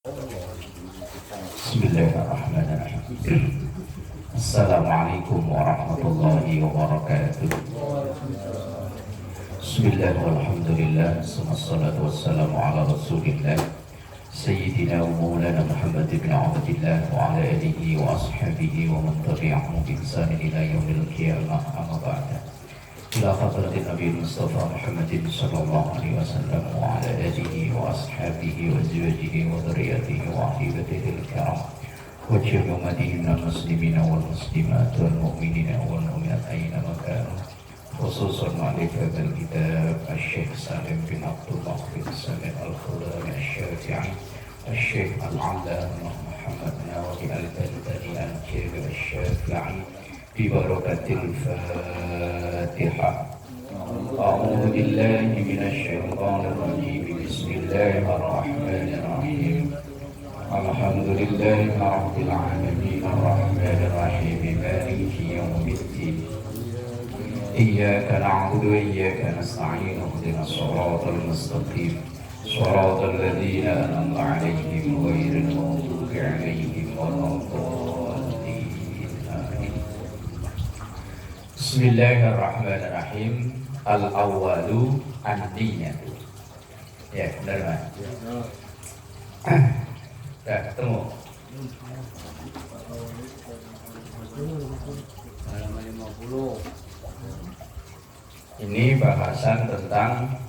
Bismillahirrahmanirrahim. Assalamualaikum warahmatullahi wabarakatuh. Bismillahirrahmanirrahim. Wassalatu wassalamu ala rasulillah Sayyidina wa maulana Muhammad ibn Abdillah wa ala alihi wa ashabihi wa man tabi'ahum bi ihsan ila yaumil qiyamah, amma ba'da. Ila hadratin Nabi Mustafa Muhammadin sallallahu alaihi wasallam wa ala alihi wa ashabihi wa azwajihi wa dhurriyyatihi wa ahibatihi al-kiram wa jami'i ummatihi minal muslimina wal muslimat wal mu'minina wal mu'minat aina makanu, khususan mu'allif hadzal kitab Asy-Syaikh Salim bin Abdullah bin Salim Al-Khudami Asy-Syafi'i Asy-Syaikh Al-'Allamah Muhammad Nawawi Al-Bantani Al-Jabi Asy-Syafi'i bi barakatil Fatihah. A'udzu billahi minasy syaithanir rajim. Bismillahirrahmanirrahim. Alhamdulillahi rabbil alamin arrahmanir rahim maliki yaumiddin. Iyyaka na'budu wa iyyaka nasta'in ihdinas siratal mustaqim siratal ladzina an'amta 'alaihim ghairil maghdubi 'alaihim waladdallin. Bismillahirrahmanirrahim. Al-awwalu an-niyyatu. Ya, benar Mas? Sudah ketemu? Halaman 50. Ini bahasan tentang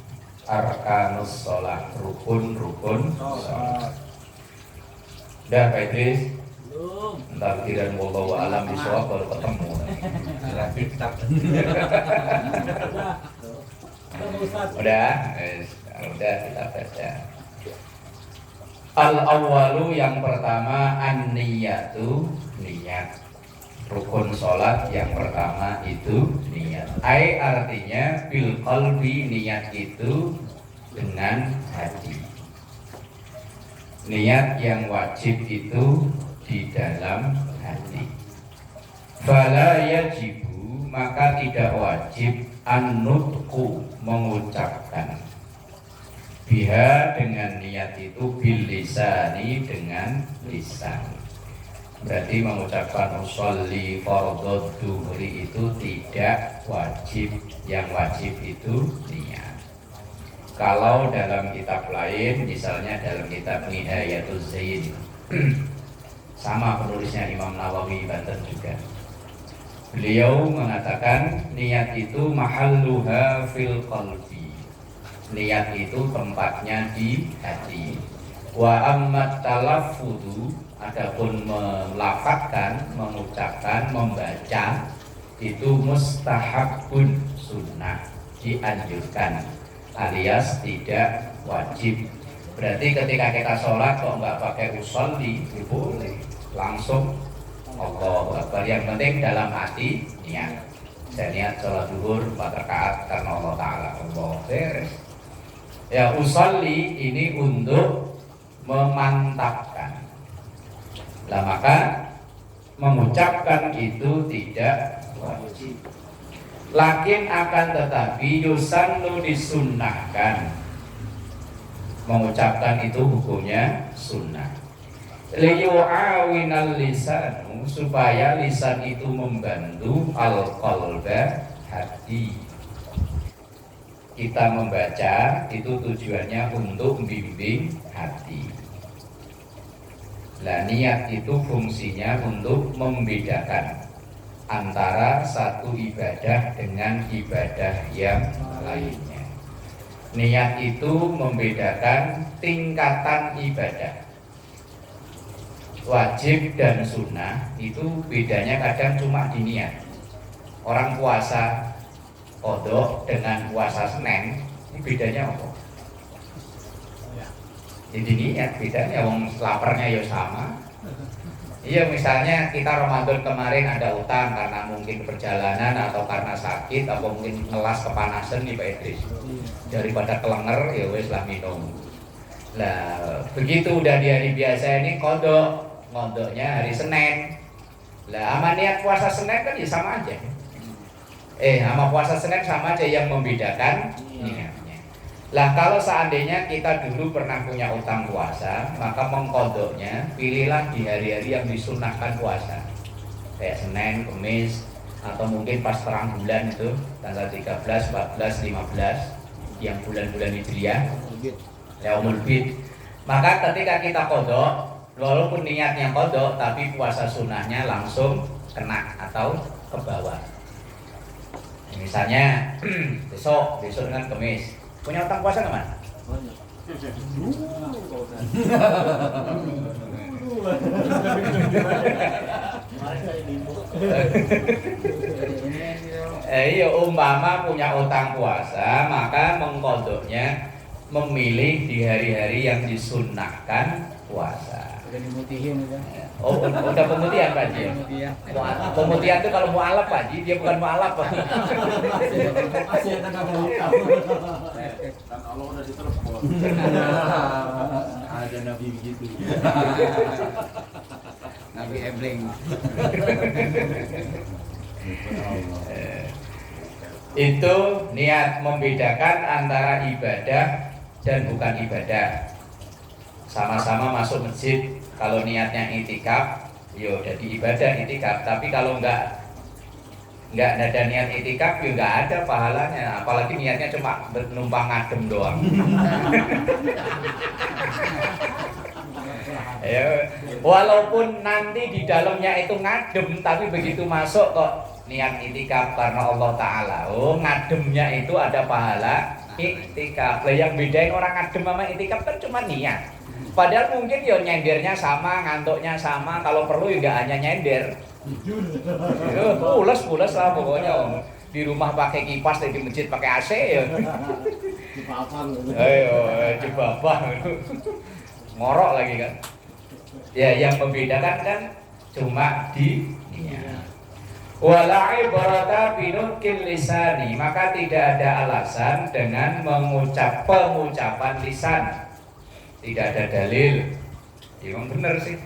arkanus sholat, rukun-rukun sholat. Udah Pak Idris? Belum. Entar kira wallahu alam bisawab baru ketemu. Udah kita baca. Al-awwalu yang pertama an-niyatu, niat. Rukun sholat yang pertama itu niat. Ai artinya bil qalbi, niat itu dengan hati. Niat yang wajib itu di dalam hati. Fala yajibu, maka tidak wajib an-nutqu, mengucapkan. Biha, dengan niat itu, bil lisani, dengan lisan. Berarti mengucapkan usolli fardhu dhuhri itu tidak wajib. Yang wajib itu niat. Kalau dalam kitab lain, misalnya dalam kitab Nihayatuz Zain, sama penulisnya Imam Nawawi Banten juga, beliau mengatakan niat itu mahalluha fil qalbi. Niat itu tempatnya di hati. Wa ammat talaffudu, adapun melafadzkan, mengucapkan, membaca, itu mustahabun, sunnah, dianjurkan, alias tidak wajib. Berarti ketika kita sholat kok nggak pakai usolli, boleh, langsung Allahu Akbar. Yang penting dalam hati niat. Saya niat sholat zuhur 4 rakaat karena Allah Ta'ala. Allah beres. Ya, usolli ini untuk memantapkan. Nah, maka mengucapkan itu tidak wajib. Lakin akan tetapi yusannu, disunnahkan. Mengucapkan itu hukumnya sunnah. Liyu'awinal lisanu, supaya lisan itu membantu al-qalba, hati. Kita membaca itu tujuannya untuk membimbing hati. Nah, niat itu fungsinya untuk membedakan antara satu ibadah dengan ibadah yang lainnya. Niat itu membedakan tingkatan ibadah. Wajib dan sunnah itu bedanya kadang cuma di niat. Orang puasa qadha dengan puasa Senin, ini bedanya apa? Jadi niat bedanya, wong laparnya ya sama. Iya, misalnya kita Ramadan kemarin ada utang karena mungkin perjalanan atau karena sakit atau mungkin ngelas kepanasan nih Pak Idris. Daripada kelenger ya wes lah minum. Lah begitu udah di hari biasa ini kodoknya hari Senin. Lah sama niat puasa Senin kan ya sama aja. Sama puasa Senin sama aja, yang membedakan niatnya. Lah kalau seandainya kita dulu pernah punya utang puasa, maka mengkodoknya pilihlah di hari-hari yang disunahkan puasa, kayak Senin, Kamis, atau mungkin pas terang bulan itu tanggal 13, 14, 15 yang bulan-bulan Hijriah, Yaumul Bid. Maka ketika kita kodok, walaupun niatnya kodok, tapi puasa sunnahnya langsung kena atau ke bawah. Misalnya besok dengan Kamis punya utang puasa nggak, Mas? Iya, umpama punya utang puasa, maka mengkodoknya memilih di hari-hari yang disunnahkan puasa. Udah dimutihin udah. Oh, udah pemutihan Pak Haji. Pemutihan itu kalau mualaf Pak Haji, dia bukan mualaf. Kan Allah udah ditelepon. Ada nabi begitu. Nabi Ebling. Itu niat membedakan antara ibadah dan bukan ibadah. Sama-sama masuk masjid, kalau niatnya itikaf, yo jadi ibadah itikaf. Tapi kalau enggak ada niat itikaf, yo enggak ada pahalanya. Apalagi niatnya cuma numpang ngadem doang. Ya, walaupun nanti di dalamnya itu ngadem, tapi begitu masuk kok niat itikaf karena Allah Ta'ala. Oh, ngademnya itu ada pahala itikaf. Lah yang bedain orang ngadem sama itikaf kan cuma niat. Padahal mungkin ya nyendernya sama, ngantuknya sama. Kalau perlu ya nggak hanya nyender. Pules lah pokoknya om. Di rumah pakai kipas, di masjid pakai AC ya. Ayo, jebabah. Ngorok lagi kan. Ya yang membedakan kan cuma di niat. Wala ibarata binukil lisani, maka tidak ada alasan dengan pengucapan lisan. Tidak ada dalil. Emang benar sih.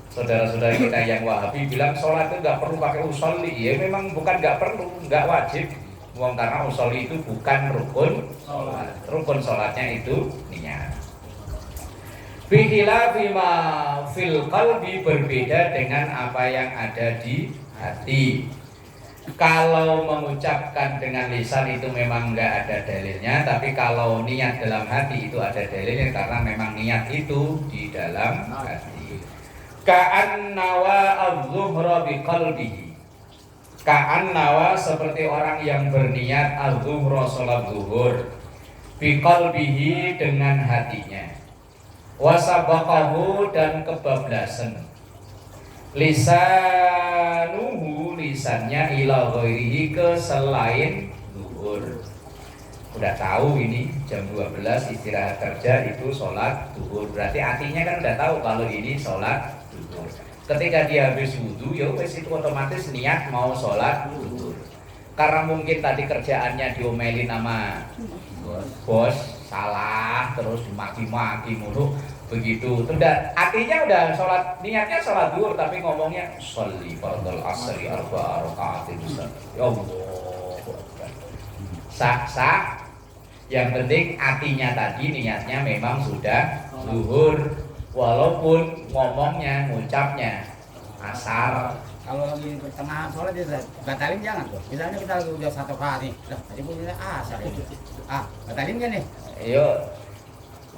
Saudara-saudara kita yang Wahabi bilang sholat itu nggak perlu pakai usolli. Ya memang bukan nggak perlu, nggak wajib. Karena usolli itu bukan rukun sholat. Rukun sholatnya itu niat. Bihila bima fil qalbi, berbeda dengan apa yang ada di hati. Kalau mengucapkan dengan lisan itu memang enggak ada dalilnya, tapi kalau niat dalam hati itu ada dalilnya karena memang niat itu di dalam hati. Ka'an nawa az-zuhra biqalbihi. Ka'an nawa seperti orang yang berniat az-zuhra, salat zuhur, biqalbihi dengan hatinya. Wasabaqahu, dan kebablasan. Lisanuhu, lisannya, ila ghairihi, ke selain zuhur. Udah tahu ini jam 12 istirahat kerja itu sholat zuhur, berarti artinya kan udah tahu kalau ini sholat zuhur. Ketika dia habis wudhu, ya wes itu otomatis niat mau sholat zuhur. Karena mungkin tadi kerjaannya diomelin sama bos, salah terus dimaki-maki mulu begitu, artinya udah sholat, niatnya sholat zuhur tapi ngomongnya sholli fardhal asri arba'a raka'atin. Ya Allah, sah. Yang penting artinya tadi niatnya memang sudah zuhur, walaupun ngomongnya, ngucapnya asar. Kalau lagi tengah sholat dia batalin jangan tuh. Misalnya kita udah satu kali, tadi punya asar ini. Batalin kan nih? Ayo.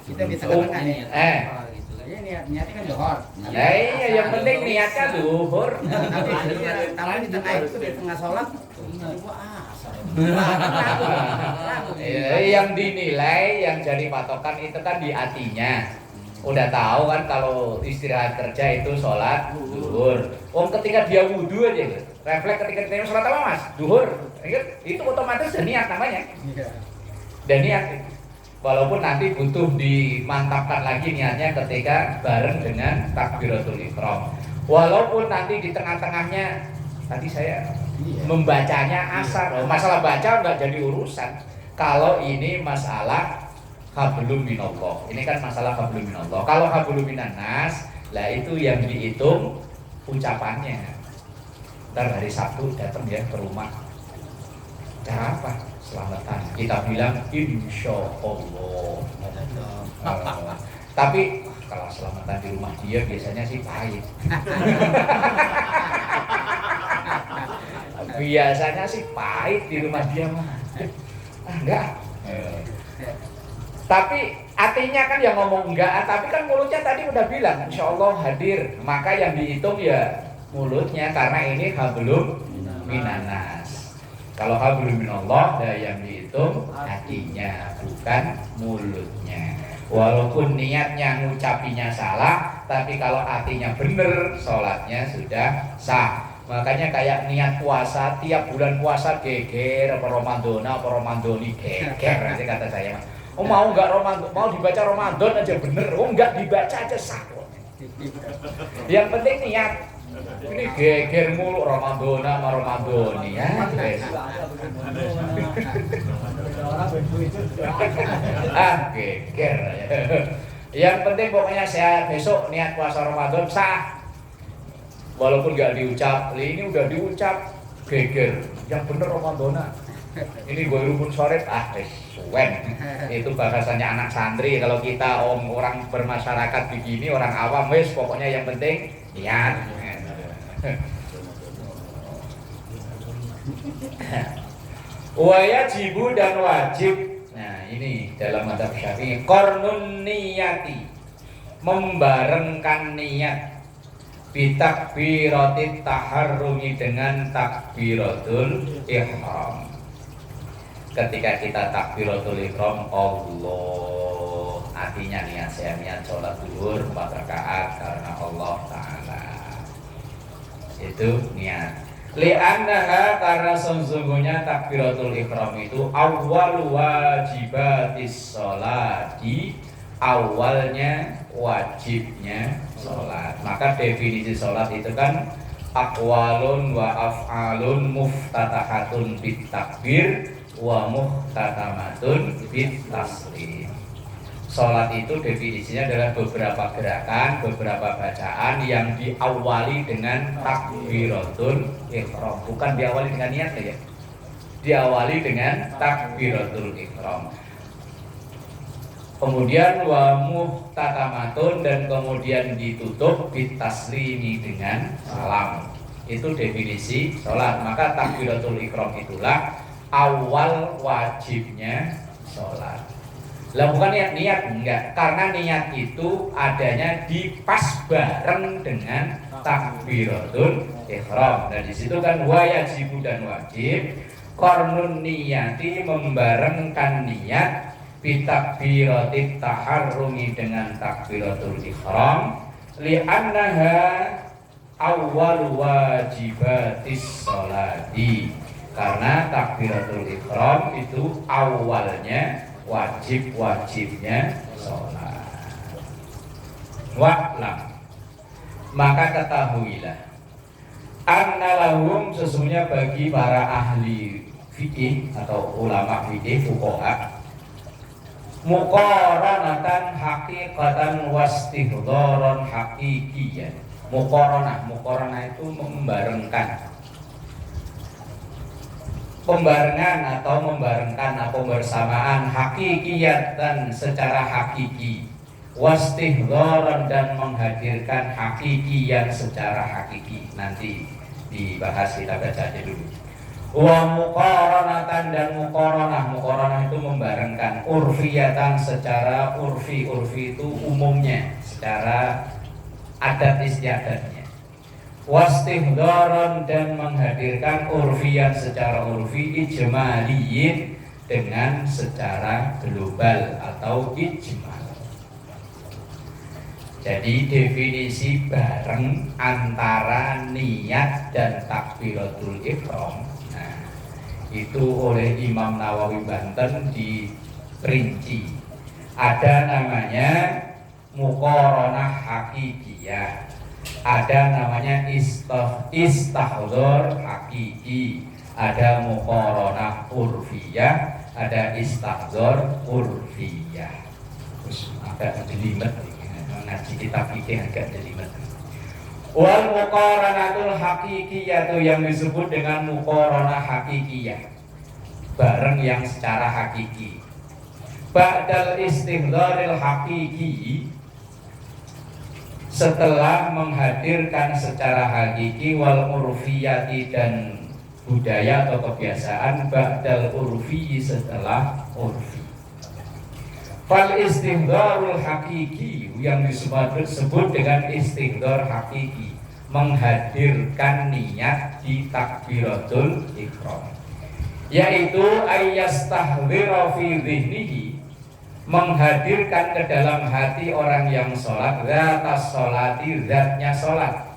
Kita di tengah-tengah nih. Iya niatnya kan zuhur. Ya iya, yang penting niatnya zuhur. Tapi kalau di tengah itu di tengah sholat, itu asar. Yang dinilai, yang jadi patokan itu kan di hatinya. Udah tahu kan kalau istirahat kerja itu sholat zuhur. Ketika dia wudhu aja, refleks ketika dia sholat apa mas? Zuhur. Itu otomatis udah niat namanya. Dan niat. Walaupun nanti butuh dimantapkan lagi niatnya ketika bareng dengan takbiratul ihram. Walaupun nanti di tengah-tengahnya tadi saya membacanya asar. Masalah baca nggak jadi urusan. Kalau ini masalah hablum minallah. Ini kan masalah hablum minallah. Kalau hablum minannas, lah itu yang dihitung ucapannya. Ntar hari Sabtu datang ya ke rumah. Cara apa? selamatan. Kita bilang insya Allah. Tapi kalau selamatan di rumah dia biasanya sih pahit. Biasanya sih pahit di rumah dia mah. Enggak. Tapi artinya kan yang ngomong enggak, tapi kan mulutnya tadi udah bilang insya Allah hadir. Maka yang dihitung ya mulutnya, karena ini hablum minanas. Kalau hablum minallah ya yang dihitung hatinya, bukan mulutnya. Walaupun niatnya ngucapinya salah, tapi kalau hatinya bener, sholatnya sudah sah. Makanya kayak niat puasa, tiap bulan puasa geger, apa Ramadana, apa Ramadoni geger, nanti kata saya. Oh mau nggak Ramadan, mau dibaca Ramadan aja bener, oh nggak dibaca aja sah. Yang penting niat. Ini geger mulu Ramadana sama Ramadoni ya. Geger. Yang penting pokoknya saya besok niat puasa Ramadan sah. Walaupun nggak diucap, ini udah diucap geger. Yang bener Ramadana. Ini gue rupun sore, suwen. Itu bahasanya anak santri. Kalau kita orang bermasyarakat begini, orang awam, wes pokoknya yang penting niat. Wajibu dan wajib. Nah ini dalam madzhab Syafi'i, qarnun niyati, membarengkan niat, bitakbiratit taharrumi, dengan takbiratul ihram. Ketika kita takbiratul ihram, Allah, artinya niat saya niat sholat zuhur 4 rakaat karena Allah Ta'ala. Itu niat. Li'annaha, karena sesungguhnya takbiratul ihram itu awal wajibatis sholati, awalnya wajibnya sholat. Maka definisi sholat itu kan aqwalun wa af'alun muftatahatun bit takbir wa muhtatamatun bit taslim. Sholat itu definisinya adalah beberapa gerakan, beberapa bacaan yang diawali dengan takbiratul ihram. Bukan diawali dengan niat ya. Diawali dengan takbiratul ihram. Kemudian wa muhtatamatun, dan kemudian ditutup bit taslimi, dengan salam. Itu definisi sholat. Maka takbiratul ihram itulah awal wajibnya sholat. Lah bukan niat enggak, karena niat itu adanya di pas bareng dengan takbiratul ihram. Dan di situ kan wajibu dan wajib, qarnun niyati, membarengkan niat, bitakbiratit taharrumi, dengan takbiratul ihram, li'annaha awwal wajibatis sholati, karena takbiratul ihram itu awalnya wajib-wajibnya sholat. Wa'lam, maka ketahuilah, anna lahum, sesungguhnya bagi para ahli fikih atau ulama fikih, fuqaha, muqaranatan haqiqatan wastihdharan haqiqiyan. Muqaranah itu membarengkan, pembarengan atau membarengkan atau bersamaan, hakikiyatan, secara hakiki, wastihdharan, dan menghadirkan hakikiyan secara hakiki. Nanti dibahas, kita baca aja dulu. Wa muqaranatan, dan muqaranah itu membarengkan, urfiyatan, secara urfi itu umumnya, secara adat istiadatnya. Wastihdharan, dan menghadirkan urfian, secara urfi, ijmaliyin, dengan secara global atau ijmal. Jadi definisi bareng antara niat dan takbiratul ihram, nah, itu oleh Imam Nawawi Banten diperinci. Ada namanya muqaranah hakikiyah, ada namanya istahdhar hakiki, ada muqaranah urfiyah, ada istahdhar urfiyah. Terus agak jelimet, ngaji kitab fikih agak jelimet. Wal muqaranatul hakikiyah, itu yang disebut dengan muqaranah hakikiyah. bareng yang secara hakiki. Ba'dal istihdharil hakiki, setelah menghadirkan secara hakiki, wal urfiyati dan budaya atau kebiasaan, ba'dal urfi setelah urfi. Fal istihdharul hakiki yang disebut dengan istihdhar hakiki, menghadirkan niat di takbiratul ihram, yaitu ayyastahdzira fi dhihnihi, menghadirkan ke dalam hati orang yang sholat, zatas sholati, zatnya sholat,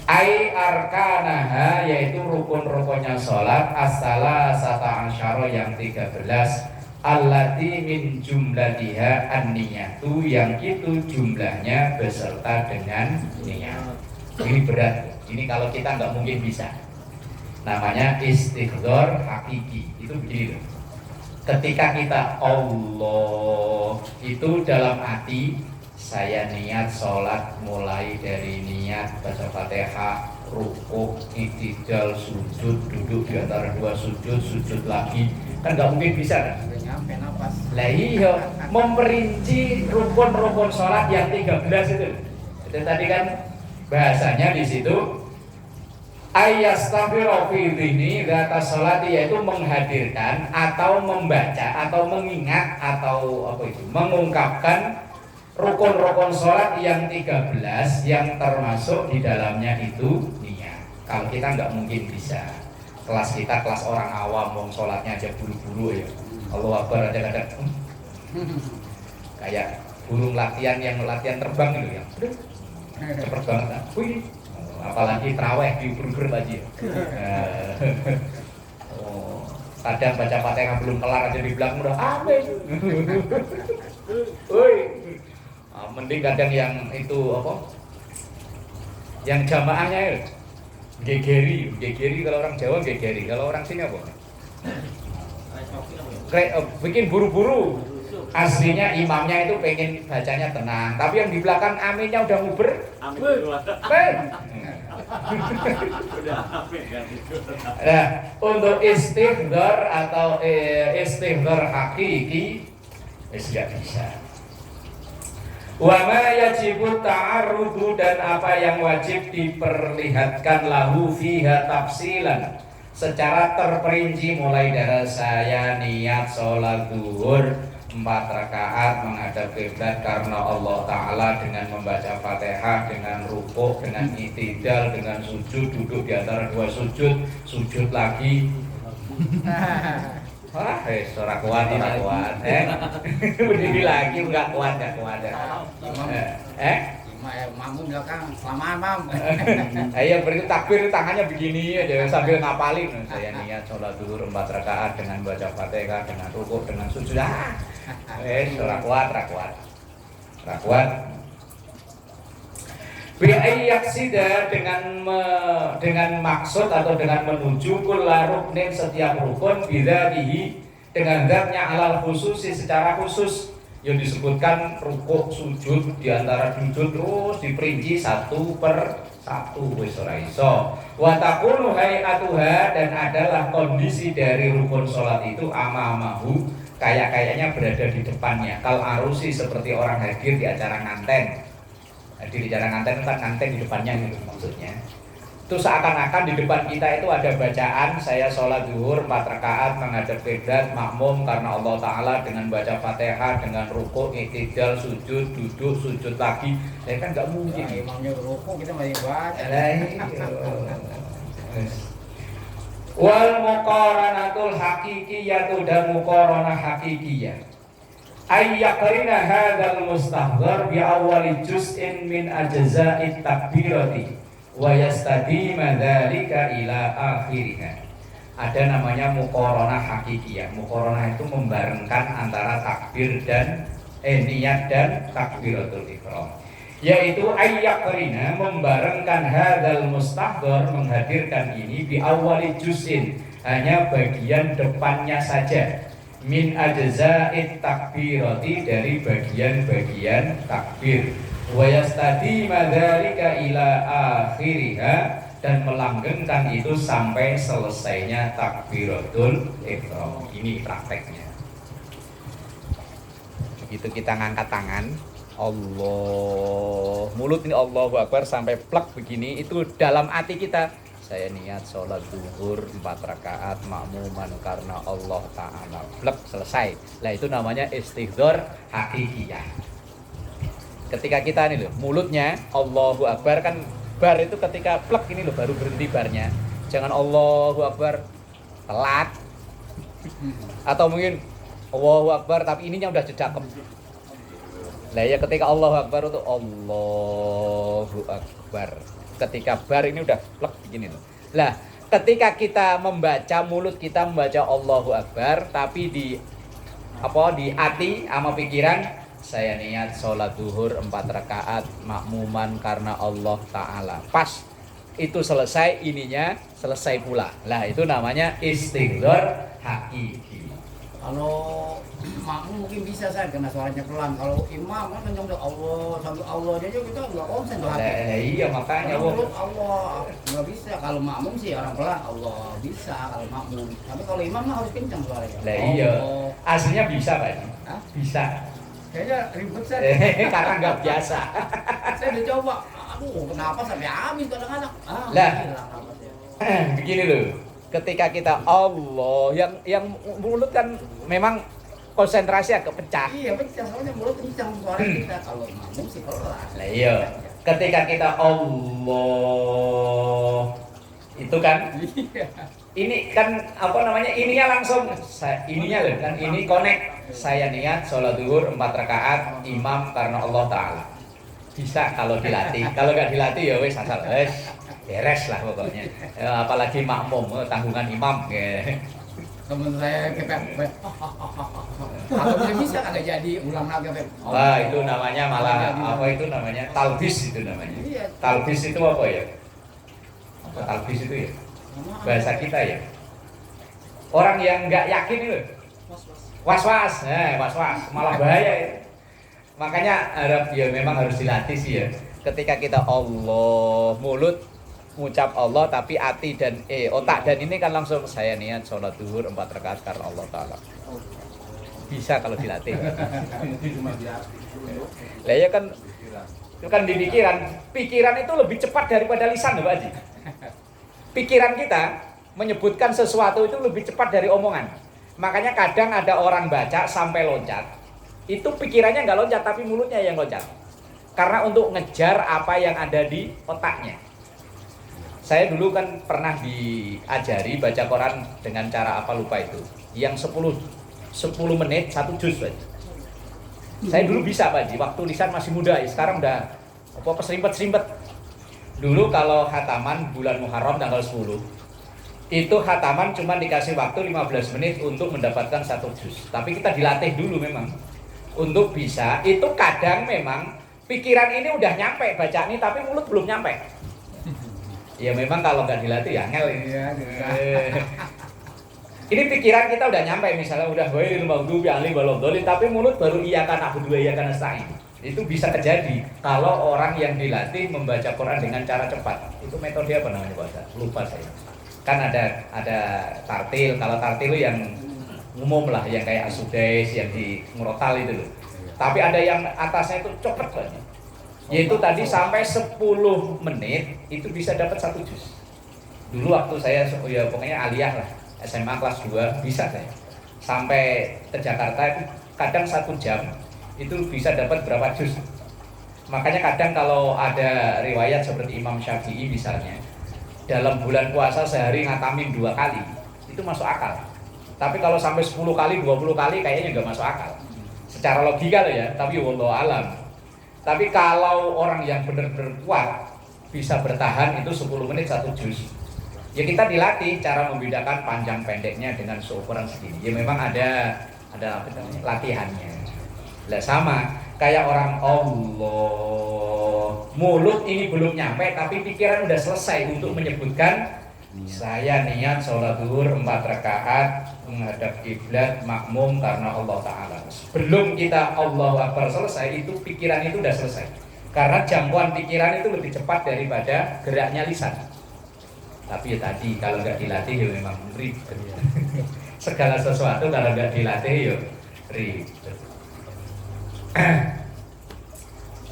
ai arkanaha, yaitu rukun-rukunnya sholat, as-salah sata asyara yang 13, allati min jumlatiha an-niyatu, yang itu jumlahnya beserta dengan niat. Ini berat, ini kalau kita nggak mungkin bisa. Namanya istihdhar hakiki. Itu begini, ketika kita Allah, itu dalam hati saya niat sholat, mulai dari niat baca Fatihah, rukuk, i'tidal, sujud, duduk di antara dua sujud, sujud lagi, kan nggak mungkin bisa kan? Nyampe nafas. Lah iya, memperinci rukun-rukun sholat yang 13 itu. Itu tadi kan bahasanya di situ ayyastaghfiru fi dhihni dzata sholati, yaitu menghadirkan atau membaca atau mengingat atau apa itu, mengungkapkan rukun-rukun sholat yang 13 yang termasuk di dalamnya itu niat. Kalau kita nggak mungkin bisa. Kelas kita kelas orang awam, mau sholatnya aja buru-buru ya. Allahu Akbar aja kadang kayak burung latihan yang latihan terbang gitu ya. Cepet banget kan. Wih, apalagi traweh diuber-uber aja. Oh, kadang baca Fatihah belum kelar aja di belakang udah amin. Woi. Mending kadang yang itu apa? Yang jamaahnya ya. Gegeri kalau orang Jawa gegeri, kalau orang sini apa? Bikin buru-buru. Aslinya imamnya itu pengen bacanya tenang, tapi yang di belakang aminnya udah nguber. Nah, untuk istihdhar atau istihdhar hakiki tidak bisa. Wa ma yajibu ta'arrudu, dan apa yang wajib diperlihatkan lahu fiha tafsilan, secara terperinci, mulai dari saya niat sholat zuhur 4 rakaat menghadap kiblat karena Allah Ta'ala, dengan membaca Fatihah, dengan rukuk, dengan i'tidal, dengan sujud, duduk di antara dua sujud, sujud lagi. Wah, ora kuat. Berdiri lagi enggak kuat. Mampu belakang, kelamaan mam. Ayo berarti takbir tangannya begini aja sambil ngapalin. Saya niat sholat zuhur 4 rakaat dengan baca Fatihah, dengan rukuk, dengan sujud. Ora kuat. Bi'ayyaksida, dengan maksud atau dengan menuju kulla ruknin, setiap rukun, bidzatihi, dengan zatnya, alal khususi, secara khusus, yang disebutkan rukuk, sujud, diantara sujud terus diperinci satu per satu, wis ora iso. Wa takunu hayatuha, dan adalah kondisi dari rukun sholat itu amamahu, kayaknya berada di depannya, kal arusi, seperti orang hadir di acara nganten. Di acara nganten kan nganten di depannya gitu maksudnya. Itu seakan-akan di depan kita itu ada bacaan, saya sholat zuhur 4 rakaat menghadap kiblat, makmum karena Allah Ta'ala, dengan baca Fatihah, dengan rukuk, i'tidal, sujud, duduk, sujud lagi. Ya kan nggak mungkin. Ya, imamnya rukuk kita masih baca. Wal muqaranatul haqiqiyatu, dan muqaranah hakikiyah, ayyakrina hadzal mustahdhar bi awwali juz'in min ajza'it takbirati wa yastadima dzalika ila akhirih. Ada namanya muqaranah hakikiyah. Muqaranah itu membarengkan antara takbir dan niat dan takbiratul ihram, yaitu ayyakrina, membarengkan hadzal mustahdhar, menghadirkan ini bi awwali juz'in, hanya bagian depannya saja, min ajza'it takbirati, dari bagian-bagian takbir, wa yastadima dzalika ila akhiriha, dan melanggengkan itu sampai selesainya takbiratul ihram. Ini prakteknya. Begitu kita ngangkat tangan, Allah, mulut ini Allahu Akbar sampai plek begini, itu dalam hati kita, saya niat sholat zuhur 4 rakaat makmuman karena Allah Ta'ala, plek, selesai. Nah itu namanya istihdzar hakikiyah. Ketika kita ini loh, mulutnya Allahu Akbar, kan bar itu ketika plek ini loh baru berhenti barnya. Jangan Allahu Akbar telat, atau mungkin Allahu Akbar tapi ininya udah jedakem. Lah ya ketika Allahu Akbar itu Allahu Akbar. Ketika bar ini udah plek begini loh. Lah ketika kita membaca, mulut kita membaca Allahu Akbar, tapi di hati sama pikiran saya niat sholat zuhur 4 rakaat makmuman karena Allah Ta'ala. Pas itu selesai, ininya selesai pula. Lah itu namanya istihdzar hakiki. Kalau makmum mungkin bisa saya karena suaranya pelan. Kalau imam kan kencang Allah sampai Allah aja kita nggak konsen tuh hati. Iya makanya mulut Allah nggak bisa. Kalau makmum sih orang pelan Allah bisa kalau makmum. Tapi kalau imam mah harus kencang suaranya. Lah iya. Aslinya bisa Pak. Hah? Bisa. Kayaknya ribet saya. Karena nggak biasa. Saya udah coba. Aduh kenapa sampai habis kadang-kadang. Lah. Begini loh. Ketika kita Allah, yang mulut kan memang konsentrasi agak pecah. Iya pecah, soalnya mulut kencang suara kita. Kalau makmum sih pelan. Lah iya. Ketika kita Allah itu kan ini kan ininya langsung ininya loh kan, ini connect. Saya niat sholat zuhur 4 rakaat imam karena Allah Ta'ala. Bisa kalau dilatih. Kalau nggak dilatih ya wes asal beres lah pokoknya. Ya, apalagi makmum, tanggungan imam. Temen saya kepepet. Kalau bisa kagak jadi ulang lagi kepepet. Wah itu namanya malah apa itu namanya talbis itu namanya. Iya. Talbis itu apa ya? Apa talbis itu ya? Bahasa kita ya. Orang yang nggak yakin itu. Was-was, was-was, malah bahaya itu. Makanya memang harus dilatih sih ya. Ketika kita Allah, mulut mengucap Allah tapi hati dan otak dan ini kan langsung saya niat sholat zuhur 4 rakaat karena Allah Ta'ala. Bisa kalau dilatih. Lah ya kan itu kan di pikiran itu lebih cepat daripada lisan loh Pak Haji. Pikiran kita menyebutkan sesuatu itu lebih cepat dari omongan. Makanya kadang ada orang baca sampai loncat, itu pikirannya nggak loncat tapi mulutnya yang loncat. Karena untuk ngejar apa yang ada di otaknya. Saya dulu kan pernah diajari baca Quran dengan cara apa lupa itu. Yang 10 menit 1 juz Pak. Saya dulu bisa Pak, waktu lisan masih muda, sekarang udah keserimpet-serimpet. Dulu kalau khataman bulan Muharram tanggal 10, itu khataman cuma dikasih waktu 15 menit untuk mendapatkan 1 juz. Tapi kita dilatih dulu memang untuk bisa. Itu kadang memang pikiran ini udah nyampe baca ini tapi mulut belum nyampe. Ya memang kalau nggak dilatih ya ngel ini. Ini pikiran kita udah nyampe, misalnya udah wailil maghdubi alaihim waladdallin, tapi mulut baru iyyaka na'budu wa iyyaka nasta'in. Itu bisa terjadi kalau orang yang dilatih membaca Quran dengan cara cepat. Itu metode apa namanya Pak Ustaz? Lupa saya. Kan ada tartil, kalau tartil yang umum lah, yang kayak asudais, yang di murotal itu loh. Tapi ada yang atasnya itu cepet banget. Yaitu tadi sampai 10 menit itu bisa dapat 1 juz. Dulu waktu saya ya pokoknya aliyah lah, SMA kelas 2 bisa saya. Sampai ke Jakarta itu kadang 1 jam itu bisa dapat berapa juz. Makanya kadang kalau ada riwayat seperti Imam Syafi'i misalnya, dalam bulan puasa sehari ngatamin 2 kali, itu masuk akal. Tapi kalau sampai 10 kali, 20 kali kayaknya nggak masuk akal. Secara logika loh ya, tapi wallahu alam. Tapi kalau orang yang benar-benar kuat bisa bertahan itu 10 menit 1 juz. Ya kita dilatih cara membedakan panjang pendeknya dengan seukuran segini. Ya memang ada apa namanya latihannya. Lah sama kayak orang Allah, mulut ini belum nyampe tapi pikiran udah selesai untuk menyebutkan saya niat sholat zuhur 4 rakaat menghadap kiblat makmum karena Allah Ta'ala. Sebelum kita Allahu Akbar selesai, itu pikiran itu udah selesai. Karena jangkauan pikiran itu lebih cepat daripada geraknya lisan. Tapi ya tadi kalau nggak dilatih ya memang ribet. Segala sesuatu kalau nggak dilatih ya ribet.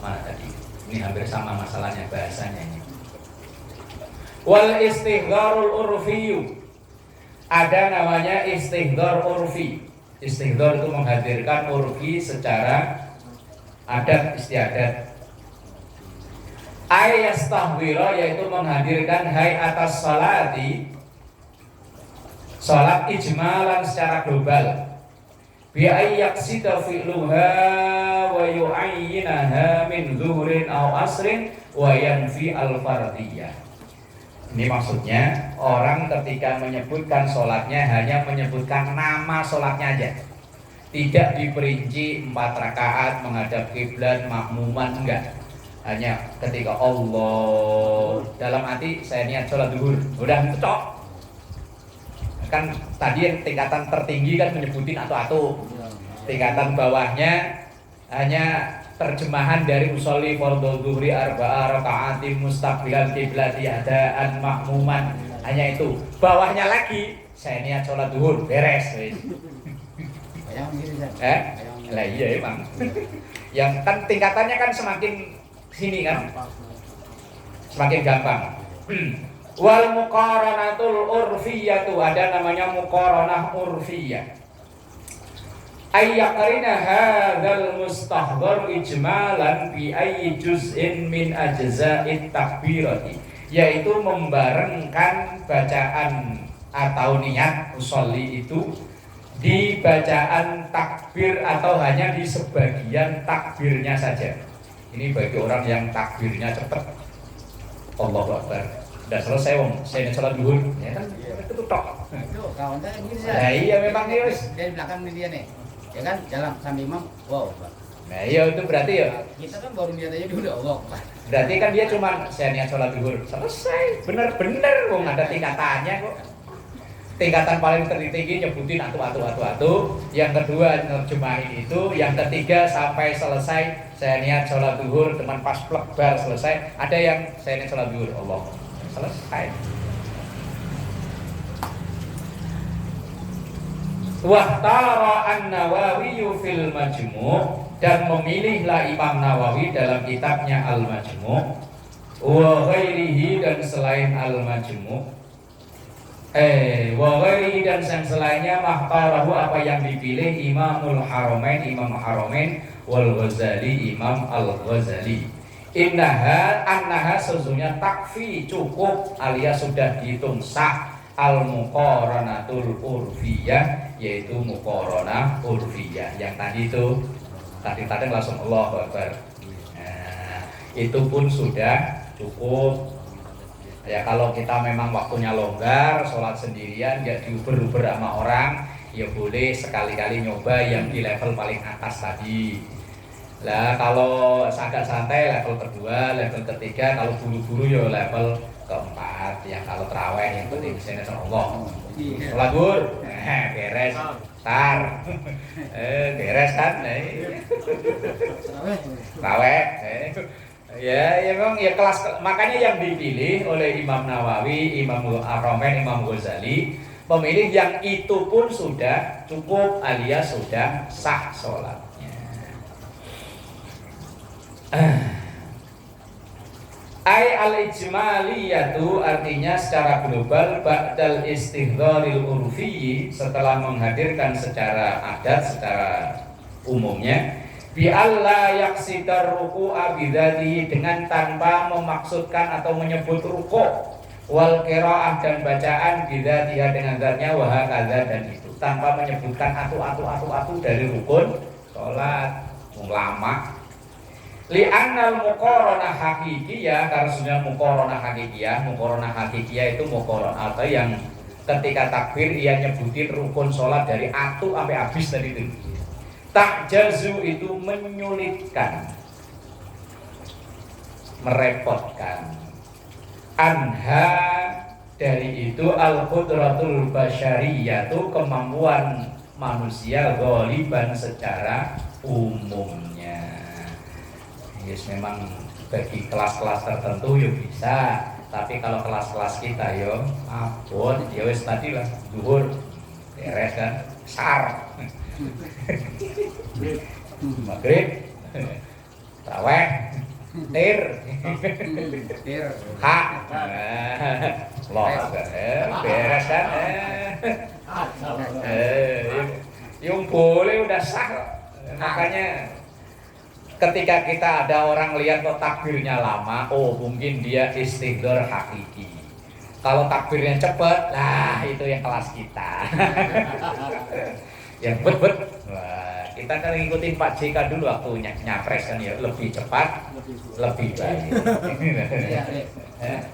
Mana tadi? Ini hampir sama masalahnya bahasanya ini. Wal istigharul urfiyu. Ada namanya istighar urfi. Istighar itu menghadirkan urfi secara adat istiadat. Ayastahwira yaitu menghadirkan atas salati, salat ijmalan secara global. Bi ayyaksida fi'luha wa yu'ayyinaha min zuhurin aw asrin wa yanfi al-fardiyah. Ini maksudnya orang ketika menyebutkan sholatnya hanya menyebutkan nama sholatnya aja, tidak diperinci 4 rakaat menghadap kiblat makmuman, enggak. Hanya ketika Allah dalam hati saya niat sholat zuhur, udah cocok. Kan tadi yang tingkatan tertinggi kan menyebutin atu-atu, tingkatan bawahnya hanya terjemahan dari usolli fardhu zuhri arba'a raka'atin mustaqbilal qiblati adaan makmuman, hanya itu. Bawahnya lagi saya niat sholat zuhur, beres wis. Lah iya emang. Yang kan tingkatannya kan semakin sini kan semakin gampang. Wal muqaranatul urfiyatu, ada namanya muqaranah urfiyah. Ayyakarina hadzal mustahdhar ijmalan bi ayyi juz'in min ajza'it takbirati, yaitu membarengkan bacaan atau niat usolli itu di bacaan takbir atau hanya di sebagian takbirnya saja. Ini bagi orang yang takbirnya cepat. Allahu Akbar. Udah selesai wong, saya sholat zuhur. Ya kan itu tok. Itu kawan saya gitu sih. Nah, iya memang dia wis dari belakang dia nih. Ya kan jalan sambil imam, wow. Nah iya itu berarti ya. Kita kan baru niat aja dulu Allah. Berarti kan dia cuma saya niat sholat zuhur, selesai. Bener-bener wong ada tingkatannya kok. Tingkatan paling tertinggi nyebutin atu. Yang kedua nerjemahin itu. Yang ketiga sampai selesai saya niat sholat zuhur, teman pas plekbar selesai. Ada yang saya niat sholat zuhur, Allah selesai. Wahtara an-Nawawi fil Majmu', dan memilihlah Imam Nawawi dalam kitabnya Al-Majmu', wa ghairihi, dan selain Al-Majmu', wa ghairihi, dan selainnya, mahtarahu, apa yang dipilih Imamul Haramain, Imam Haramain, wal Ghazali, Imam Al-Ghazali. Annaha sesungguhnya takfi, cukup, alias sudah dihitung sah, al-muqaranatul urfiyah, yaitu muqaranah urfiyah. Yang tadi langsung Allahu Akbar. Nah, itu pun sudah cukup. Ya kalau kita memang waktunya longgar, sholat sendirian, gak diuber-uber sama orang, ya boleh sekali-kali nyoba yang di level paling atas tadi. Lah kalau agak santai level kedua, level ketiga, kalau buru-buru ya level keempat. Ya kalau terawih yang penting disini Allah. Sholat zuhur, beres, tar, beres kan? Terawih, ya memang ya kelas, makanya yang dipilih oleh Imam Nawawi, Imam Haramain, Imam Ghazali, pemilih yang itu pun sudah cukup alias sudah sah sholatnya. Ai al-ijmaliyatu, artinya secara global, ba'dal istihdzaril urfi, setelah menghadirkan secara adat, secara umumnya, bi alla yaqsidar ruku'a bidzatihi, dengan tanpa memaksudkan atau menyebut ruku', wal qiraah, dan bacaan bidzatiha, dengan zatnya, wa hakadza, dan itu tanpa menyebutkan atu dari rukun salat lama. Li'annal muqaranah hakikiyah, karena sebenarnya muqaranah hakikiyah itu muqaranah atau yang ketika takbir ia nyebutin rukun sholat dari atu sampai habis tadi itu. Takjazu itu menyulitkan, merepotkan. Anha, dari itu al-qudratul basyariyatu, kemampuan manusia ghaliban secara umumnya. Yes, memang bagi kelas-kelas tertentu ya bisa, Tapi kalau kelas-kelas kita yo ampun, ya wis tadi lah zuhur beres kan, sar. Maghrib, tarawih, tir, hak, loh, beres kan, yang boleh udah sah. Makanya ketika kita ada orang lihat kok takbirnya lama, oh mungkin dia istighfar hakiki. Kalau takbirnya cepat, nah itu yang kelas kita. Yang bet-bet, wah, kita kan ngikutin Pak JK dulu waktu nyapres kan ya, lebih cepat, lebih baik. Iya,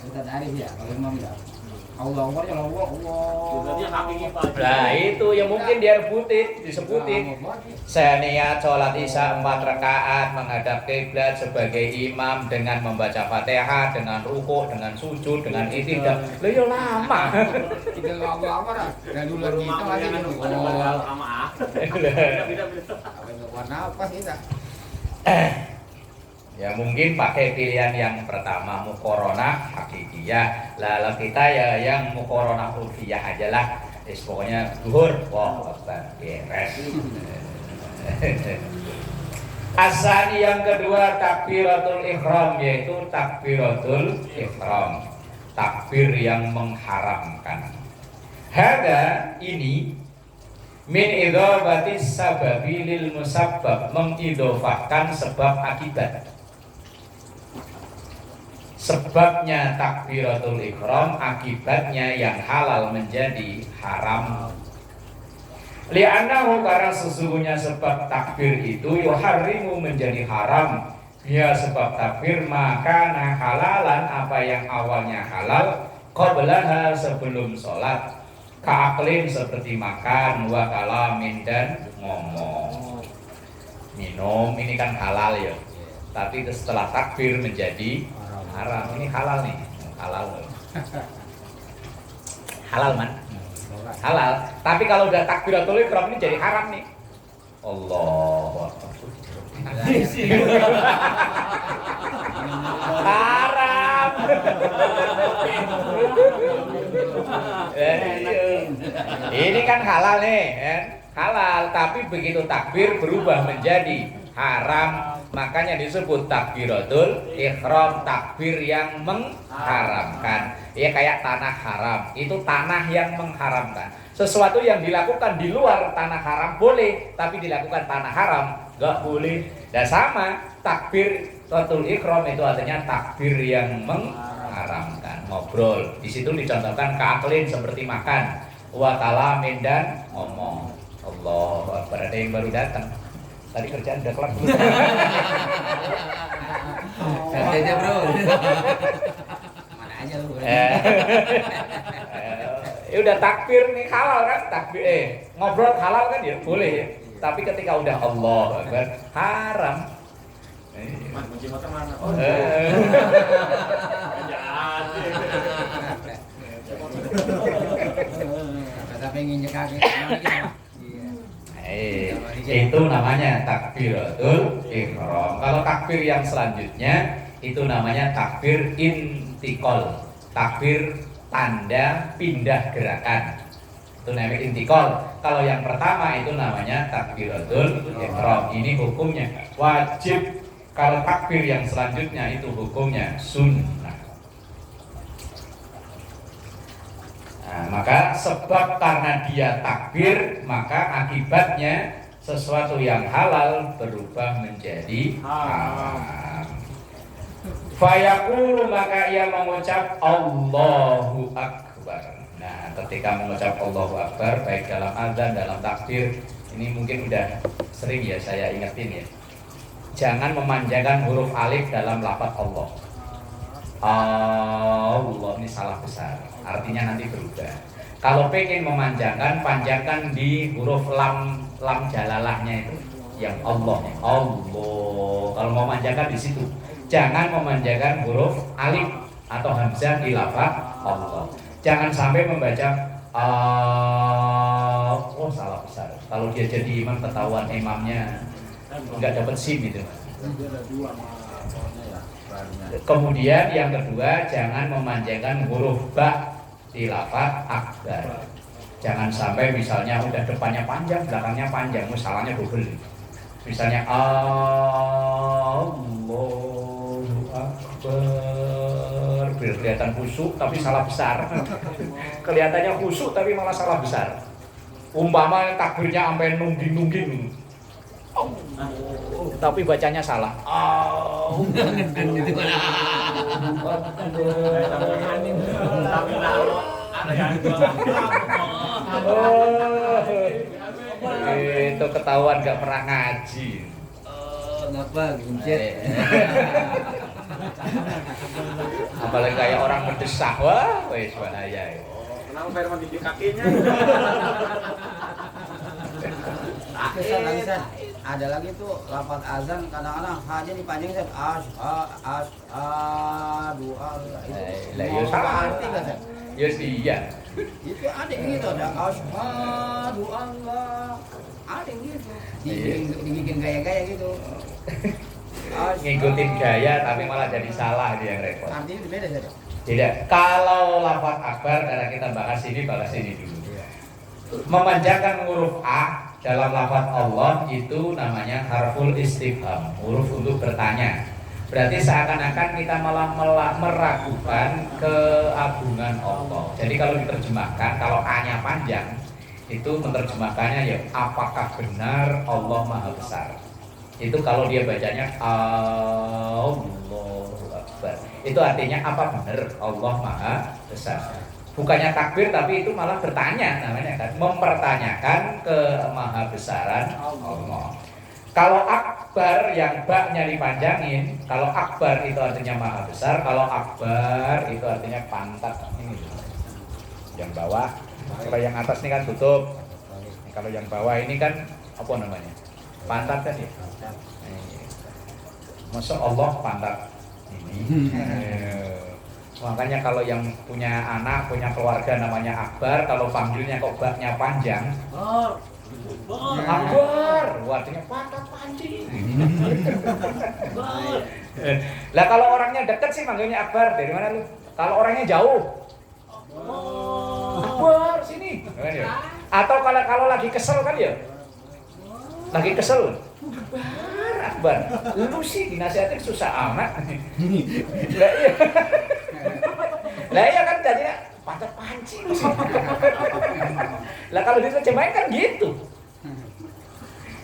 Ustaz Arif ya, kalau imam ya. Allah Akbar ya Allah. Nah itu yang mungkin dia disebutin. Saya niat sholat isya 4 rakaat menghadap kiblat sebagai imam dengan membaca Fatihah, dengan ruku, dengan sujud, dengan i'tidal. Loh ya lama. Itu Allah Akbar. Dan dulu kita lagi lama. Warna apa kita? Ya mungkin pakai pilihan yang pertama muqaronah hakikiyah. Lalu kita ya yang muqaronah urfiyah aja lah. Pokoknya zuhur, wah beres. Asani yang kedua takbiratul ihram, yaitu takbiratul ihram, takbir yang mengharamkan. Hada ini min idhobatis sababi lil musabbab, mengidhofahkan sebab akibat. Sebabnya takbiratul ihram, akibatnya yang halal menjadi haram. Li'annahu, karena sesungguhnya sebab takbir itu yuharrimu, menjadi haram. Ya sebab takbir maka halalan, apa yang awalnya halal, qablaha, sebelum sholat. Ka'aklin, seperti makan, wa kalamin, dan ngomong. Minum ini kan halal ya, tapi setelah takbir menjadi haram. Ini halal nih, halal. Halal man, halal. Tapi kalau udah takbiratul ihram ini jadi haram nih. Allahu Akbar. Haram. Ini kan halal nih, kan? Halal. Tapi begitu takbir berubah menjadi haram. Makanya disebut takbiratul ihram, takbir yang mengharamkan. Ya kayak tanah haram, itu tanah yang mengharamkan. Sesuatu yang dilakukan di luar tanah haram boleh, tapi dilakukan tanah haram enggak boleh. Dan sama, takbiratul ihram itu artinya takbir yang mengharamkan. Ngobrol, di situ dicontohkan keaklin seperti makan, wa kalamin, dan ngomong. Allah Akbar, ada yang baru datang. Tadi kerjaan udah kelar belum? Santai aja bro. Mana aja lu. Ya udah takbir nih halal kan? Takbir ngobrol halal kan ya? Boleh ya. Tapi ketika udah Allah Akbar haram. Mas kunci motor mana? Kata pengen kaki. Itu namanya takbiratul ihram. Kalau takbir yang selanjutnya itu namanya takbir intikal, takbir tanda pindah gerakan. Itu namanya intikal. Kalau yang pertama itu namanya takbiratul ihram. Ini hukumnya wajib. Kalau takbir yang selanjutnya itu hukumnya sunnah. Nah, maka sebab karena dia takbir, maka akibatnya sesuatu yang halal berubah menjadi haram. Fayaqulu, maka ia mengucap Allahu Akbar. Nah, ketika mengucap Allahu Akbar, baik dalam azan, dalam takbir, ini mungkin udah sering ya saya ingetin ya. Jangan memanjangkan huruf alif dalam lafaz Allah. Allah ini salah besar, artinya nanti berubah. Kalau pengen memanjangkan, panjangkan di huruf lam jalalahnya itu, yang Allah. Kalau mau manjangkan di situ, jangan memanjangkan huruf alif atau hamzah di lafaz Allah. Jangan sampai membaca oh salah besar. Kalau dia jadi imam, ketahuan imamnya nggak dapat SIM itu. Ada dua pokoknya ya. Kemudian yang kedua, jangan memanjangkan huruf ba di lafaz akbar. Jangan sampai misalnya udah depannya panjang, belakangnya panjang, salahnya double. Misalnya Allahu Akbar, biar kelihatan khusyuk tapi salah besar. Kelihatannya khusyuk tapi malah salah besar. Umpama takbirnya sampai nungging-nungging, tapi bacanya salah. Itu ketahuan gak pernah ngaji. Kenapa gincet? Apalagi kayak orang mendesak, wah, wes bahaya. Kenapa Firman di kakinya? Lagi ada lagi tuh lafaz azan kadang-kadang haja dipanjangin asyhadu alla Lah ya salah. arti kan San? Ya iya. Itu ada yang gitu, ada asyhadu alla, ada yang gitu. Dibikin gaya-gaya gitu. Ngikutin gaya tapi malah jadi salah dia yang repot. Artinya itu beda saja. Tidak. Kalau lafaz akbar karena kita bahas ini dulu. Memanjangkan huruf A dalam lafaz Allah itu namanya harful istifham, huruf untuk bertanya. Berarti seakan-akan kita malah meragukan keagungan Allah. Jadi kalau diterjemahkan, kalau A-nya panjang, itu menerjemahkannya ya apakah benar Allah Maha Besar. Itu kalau dia bacanya Allahu Akbar. Itu artinya apa benar Allah Maha Besar. Bukannya takbir tapi itu malah bertanya namanya kan, mempertanyakan kemahabesaran Allah. Kalau akbar yang baknya dipanjangin, kalau akbar itu artinya maha besar, kalau akbar itu artinya pantat ini. Yang bawah, kalau yang atas ini kan tutup. Kalau yang bawah ini kan apa namanya? Pantat kan ya. Masya Allah pantat ini. Makanya kalau yang punya anak, punya keluarga namanya akbar, kalau panggilnya kok baknya panjang, akbar, artinya pantat panci. Lah kalau orangnya dekat sih manggilnya akbar, dari mana lu? Kalau orangnya jauh, akbar sini. Atau kalau lagi kesel kan ya, lagi kesel, akbar. Lu sih dinasihatin susah amat. Lah iya. Lah iya kan jadinya pantat panci. Lah kalau diterjemahin kan gitu.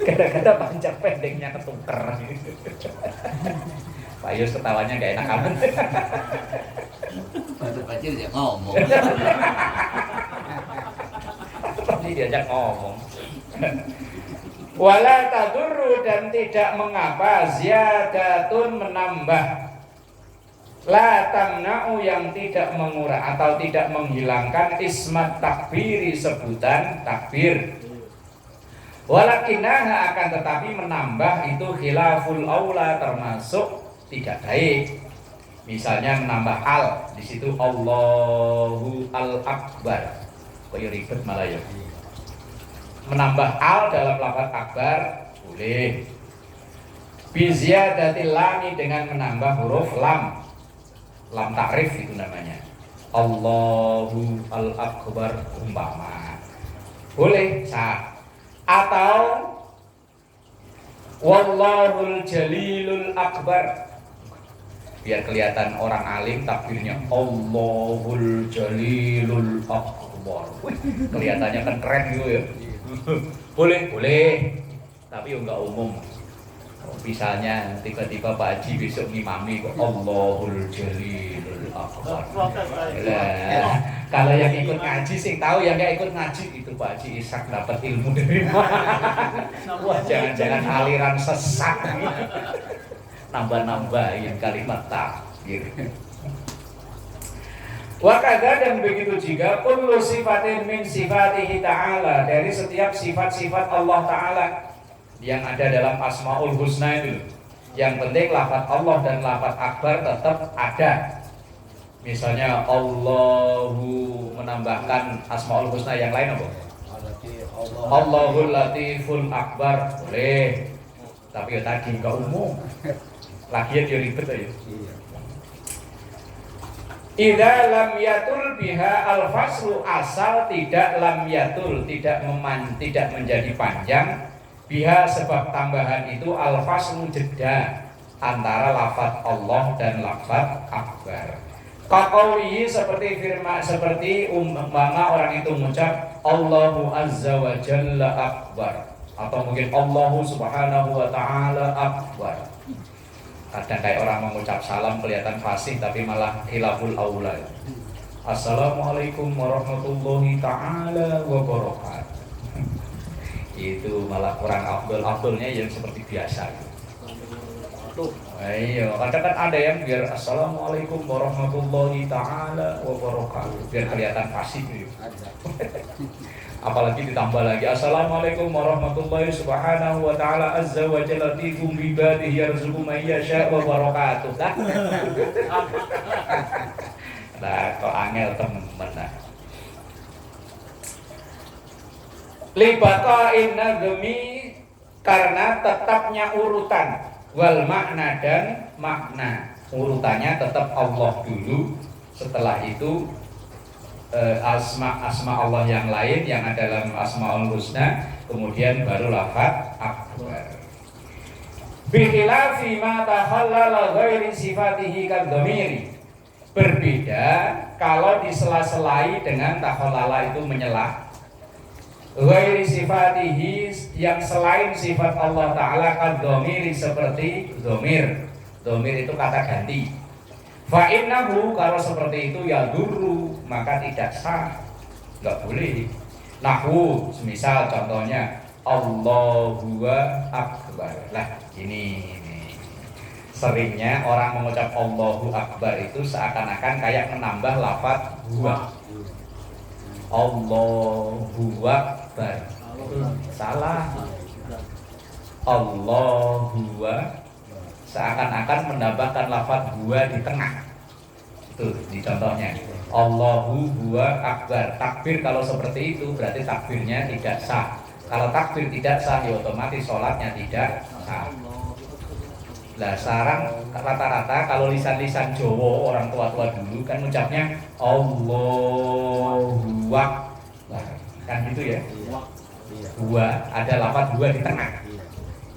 Kadang-kadang panjang pendeknya ketuker. Pak Yus ketawanya gak enak amat. Pantat panci dia ngomong. Seperti diajak ngomong. Wala tadurru dan tidak mengapa ziyadatun menambah. La tamna'u yang tidak mengurangi atau tidak menghilangkan ismat takbiri sebutan takbir. Walakinaha akan tetapi menambah itu khilaful aula termasuk tidak baik. Misalnya menambah al di situ Allahu al-akbar. Kok ribet malah ya. Menambah al dalam lafaz akbar boleh. Bi ziyadatil lami dengan menambah huruf lam. Lam takrif itu namanya. Allahu al-akbar umpama. Boleh sah. Atau Wallahul jalilul akbar. Biar kelihatan orang alim takbirnya Allahul jalilul akbar. Kelihatannya kan keren gitu ya. Boleh. Tapi enggak umum. Misalnya tiba-tiba Pak Haji besok ngimami kok Allahul Jalilul Akbar. Kalau yang ikut ngaji sih tahu, yang nggak ikut ngaji itu Pak Haji Ishak dapat ilmu dari mana? Wah jangan-jangan aliran sesat. Nambah-nambahin kalimat takbir. Wakada dan begitu juga kullu sifatin min sifatihi ta'ala, dari setiap sifat-sifat Allah Ta'ala yang ada dalam Asmaul Husna itu. Yang penting lafaz Allah dan lafaz akbar tetap ada. Misalnya Allahu menambahkan Asmaul Husna yang lain apa? Allahul Latiful Akbar boleh. Tapi ya tadi enggak umum. Lagian dia ribet aja. Idza lam yatul biha al-faslu, asal tidak lam yatul, tidak menjadi panjang, biha sebab tambahan itu al-faslu jeda antara lafaz Allah dan lafaz akbar. Kaqaulihi seperti umpama orang itu mengucap Allahu azza wa jalla akbar, atau mungkin Allahu subhanahu wa ta'ala akbar. Kadang kayak orang mengucap salam kelihatan fasih tapi malah khilaful aula. Assalamualaikum warahmatullahi ta'ala wabarakatuh. Itu malah kurang afdolnya yang seperti biasa. Iya, kadang kan ada yang biar Assalamualaikum warahmatullahi ta'ala wabarakatuh biar kelihatan fasih gitu. Apalagi ditambah lagi Assalamualaikum warahmatullahi subhanahu wa ta'ala azza wa jalla tikum bibadihi yarzuqu man yasha wa barakatuh. Nah, kok angel temen nah. Libaqa'in nadmi, karena tetapnya urutan, wal makna dan makna. Urutannya tetap Allah dulu, setelah itu asma Allah yang lain yang ada dalam Asmaul Husna, kemudian baru lafaz akbar. Bikhilafi ma takhallala ghairi sifatihi kadhamiri. Berbeda kalau disela-selai dengan takhallala itu menyelah. Ghairi sifatihi yang selain sifat Allah Ta'ala kadhamiri seperti dhamir. Dhamir itu kata ganti. Fa innahu, kalau seperti itu ya duru, maka tidak sah, nggak boleh. Nahwu, semisal contohnya Allahu akbar. Lah ini seringnya orang mengucap Allahu akbar itu seakan-akan kayak menambah lafaz huwa. Allahu akbar. Salah. Allahu seakan-akan menambahkan lafaz huwa di tengah. Itu di contohnya. Allahu huwa akbar. Takbir kalau seperti itu berarti takbirnya tidak sah. Kalau takbir tidak sah ya otomatis sholatnya tidak sah. Lah sekarang rata-rata kalau lisan-lisan Jawa orang tua-tua dulu kan ucapnya Allahu akbar. Kan gitu ya. Huwa, ada lafaz huwa di tengah.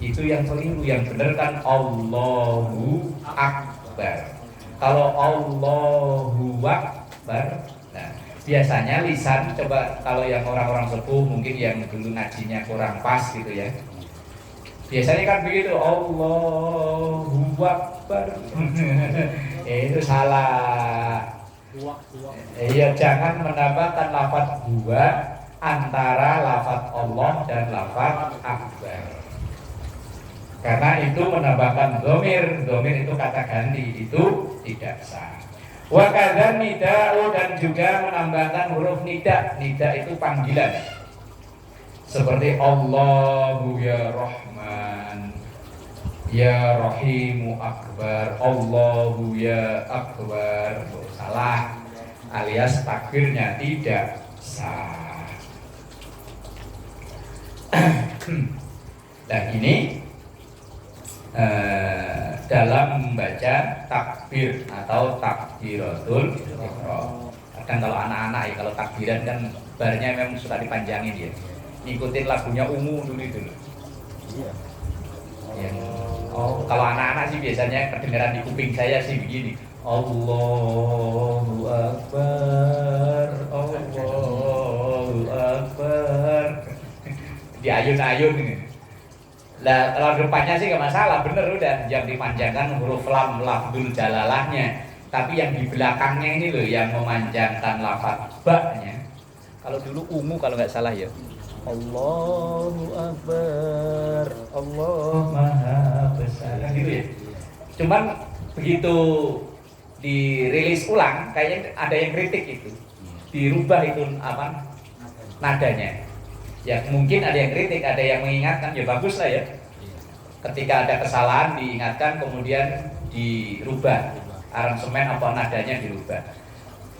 Itu yang keliru, yang benar kan Allahu akbar. Kalau Allahu akbar, nah biasanya lisan, coba kalau yang orang-orang sepuh mungkin yang dulu ngajinya kurang pas gitu ya, biasanya kan begitu Allahu akbar. Itu salah. Iya, jangan menambahkan lafaz huwa antara lafaz Allah dan lafaz akbar. Karena itu menambahkan dhamir itu kata ganti, itu tidak sah. Wa kadzan nida'u, dan juga menambahkan huruf nida. Nida itu panggilan. Seperti Allahu ya Rahman, ya Rahimu akbar, Allahu ya akbar. Salah, alias takbirnya tidak sah. Nah ini dalam membaca takbir atau takbiratul ihram. Kadang kalau anak-anak ya, kalau takbiran kan barnya memang suka dipanjangin ya. Ngikutin lagunya Ungu dulu itu. Yang kalau anak-anak sih biasanya kedengaran di kuping saya sih begini. Allahu akbar, Allahu akbar. Diayun-ayun ini. Lah kalau depannya sih gak masalah, bener udah yang dipanjangkan huruf lam lafzul jalalahnya. Tapi yang di belakangnya ini loh yang memanjangkan lafaz ba-nya. Kalau dulu Ungu kalau nggak salah ya. Allahu akbar, Allah maha besar. Kan gitu ya. Cuman begitu dirilis ulang kayaknya ada yang kritik itu. Dirubah itu apa? Nadanya. Ya mungkin ada yang kritik, ada yang mengingatkan, ya bagus lah ya. Ketika ada kesalahan diingatkan, kemudian dirubah aransemen apa nadanya dirubah.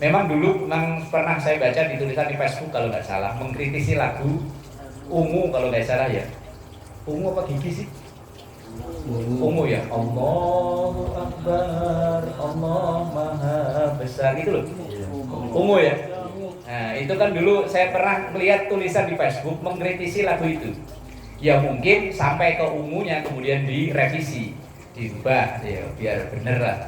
Memang dulu pernah saya baca di tulisan di Facebook kalau nggak salah mengkritisi lagu Ungu kalau nggak salah ya. Ungu apa Gigi sih? Ungu ya. Allahu akbar, Allah maha besar. besar gitu loh. Ungu ya. Nah, itu kan dulu saya pernah melihat tulisan di Facebook mengkritisi lagu itu. Ya mungkin sampai ke ungunya kemudian direvisi, dirubah ya biar bener lah.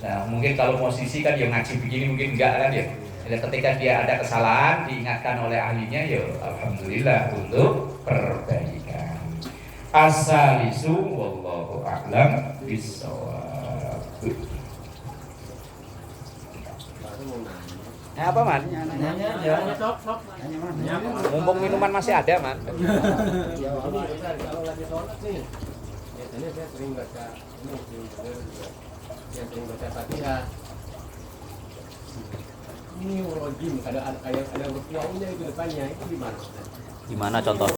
Nah, mungkin kalau musisi kan yang ngaji begini mungkin enggak kan ya. Jadi ketika dia ada kesalahan diingatkan oleh ahlinya ya alhamdulillah untuk perbaikan. As-salisu wallahu a'lam bissawab. Apa man? Nanya aja. Nanya mana? Mumpung minuman masih ada man. Kalau lagi sholat nih, biasanya saya sering baca yang sering baca Fatihah. Ini rojim, ada huruf wawunya itu depannya, itu gimana? Gimana contoh?